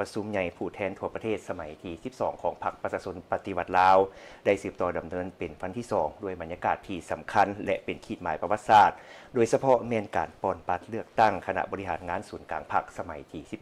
ประชุมใหญ่ผู้แทนทั่วประเทศสมัยที่ 12 ของพรรคประชาชนปฏิวัติลาวได้สืบต่อดำเนินเป็นวันที่ 2 ด้วยบรรยากาศที่สำคัญและเป็นขีดหมายประวัติศาสตร์โดยเฉพาะเมนการปอนปัดเลือกตั้งคณะบริหารงานศูนย์กลางพรรคสมัยที่ 12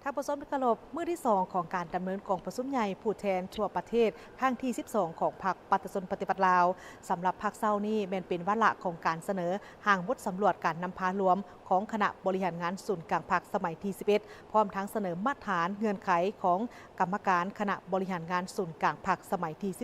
ทางประชุมกลบมื้อที่ 2 ของการดำเนินกองประชุมใหญ่ผู้แทนทั่วประเทศครั้งที่ 12 ของพรรคประชาชนปฏิบัติลาวสำหรับพรรคเศร้านี้เป็นวาระของการเสนอห่างบทสำรวจการนำพารวมของคณะบริหารงานศูนย์กลางพรรคสมัยที่ 11 พร้อมทั้งเสนอมาตรฐานเงื่อนไขของกรรมการคณะบริหารงานศูนย์กลางพรรคสมัยที่ 12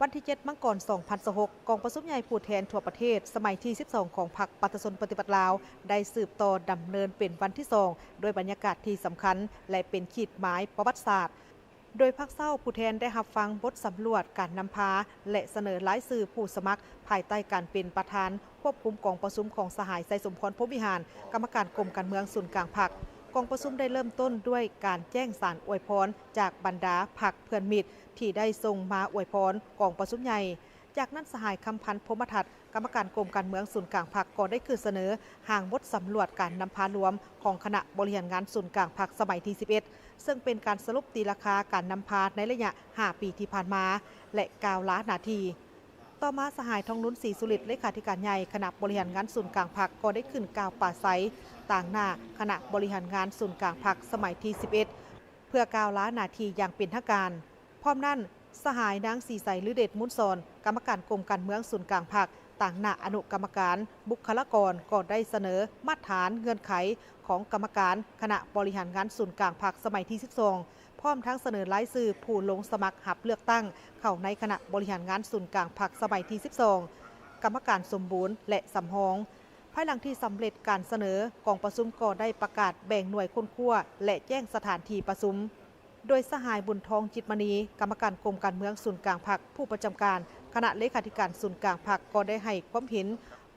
วันที่ 7 มกราคม 2026 กองประชุมใหญ่ผู้แทนทั่วประเทศสมัยที่ 12 ของพรรคประชาชนปฏิบัติลาวได้สืบต่อดำเนินเป็นวันที่ 2 โดยบรรยากาศที่สำคัญและเป็นขีดหมายประวัติศาสตร์โดยพรรคเศร้าผู้แทนได้รับฟังบทสำรวจการนำพาและเสนอรายชื่อผู้สมัครภายใต้การเป็นประธานควบคุมกองประชุมของสหายไซสมพรพรหมวิหารกรรมการกรมการเมืองศูนย์กลางพรรคกองประชุมได้เริ่มต้นด้วยการแจ้งสารอวยพรจากบรรดาพรรคเพื่อนมิตรที่ได้ส่งมาอวยพรกองประชุมใหญ่จากนั้นสหายคำพันธ์พรหมทัศน์กรรมการกรมการเมืองศูนย์กลางพรรคก็ได้คือเสนอห่างบทสำรวจการนำพารวมของคณะบริหารงานศูนย์กลางพรรคสมัยที่ 11 ซึ่งเป็นการสรุปตีราคาการนำพาในระยะ 5 ปีที่ผ่านมาและ9 ล้านนาทีต่อมาสหายทองนุ้นศรีสุริตเลขาธิการใหญ่คณะบริหารงานศูนย์กลางพรรคก็ได้ขึ้นกล่าวปราศัยต่างหน้าคณะบริหารงานศูนย์กลางพรรคสมัยที่ 11 เพื่อ9 ล้านนาทีอย่างเป็นทางการพร้อมนั้นสหายนางศรีใสฤเดชมุนซอนกรรมการกรมการเมืองศูนย์กลางพรรคต่างหน้าอนุกรรมการบุคลากรก็ได้เสนอมาตรฐานเงื่อนไขของกรรมการคณะบริหารงานศูนย์กลางพรรคสมัยที่ 12 พร้อมทั้งเสนอรายชื่อผู้ลงสมัครหับเลือกตั้งเข้าในคณะบริหารงานศูนย์กลางพรรคสมัยที่ 12 กรรมการสมบูรณ์และสำรองภายหลังที่สำเร็จการเสนอกองประชุมก็ได้ประกาศแบ่งหน่วยค้นคว้าและแจ้งสถานที่ประชุมโดยสหายบุญทองจิตมณีกรรมการกรมการเมืองศูนย์กลางพรรคผู้ประจำการคณะเลขาธิการศูนย์กลางพรรคก็ได้ให้ความเห็น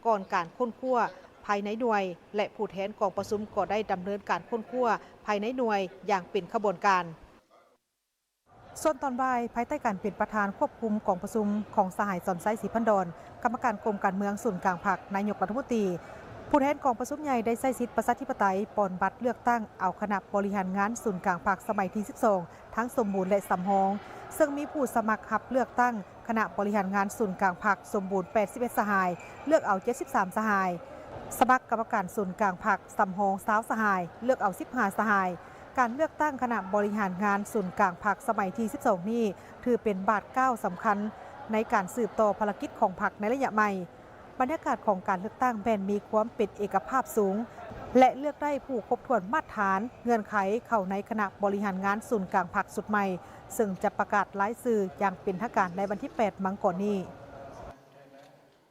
ก่อนการค้นคว้าภายในหน่วยและผู้แทนกองประชุมก็ได้ดำเนินการค้นคว้าภายในหน่วยอย่างเป็นขบวนการส่วนตอนบ่ายภายใต้การเป็นประธานควบคุมกองประชุมของสหายสอนไซศรีพันดรกรรมการกรมการเมืองศูนย์กลางพรรคนายกรัฐมนตรีผู้แทนกองประชุมใหญ่ได้ใช้สิทธิประชาธิปไตยปอนบัตรเลือกตั้งเอาคณะบริหารงานศูนย์กลางพรรคสมัยที่ 12 ทั้งสมบูรณ์และสำรองซึ่งมีผู้สมัครหับเลือกตั้งคณะบริหารงานศูนย์กลางพรรคสมบูรณ์ 81 สหายเลือกเอา 73 สหายสมัครกรรมการศูนย์กลางพรรคสำรอง20 สหายเลือกเอา 15 สหายการเลือกตั้งคณะบริหารงานศูนย์กลางพรรคสมัยที่ 12 นี้ถือเป็นบาทก้าวสำคัญในการสืบต่อภารกิจของพรรคในระยะใหม่บรรยากาศของการเลือกตั้งแบ่งมีความเป็นเอกภาพสูงและเลือกได้ผู้ครบถ้วนมาตรฐานเงื่อนไขเข้าในคณะบริหารงานศูนย์กลางพรรคสุดใหม่ซึ่งจะประกาศรายชื่ออย่างเป็นทางการในวันที่ 8 มกราคมนี้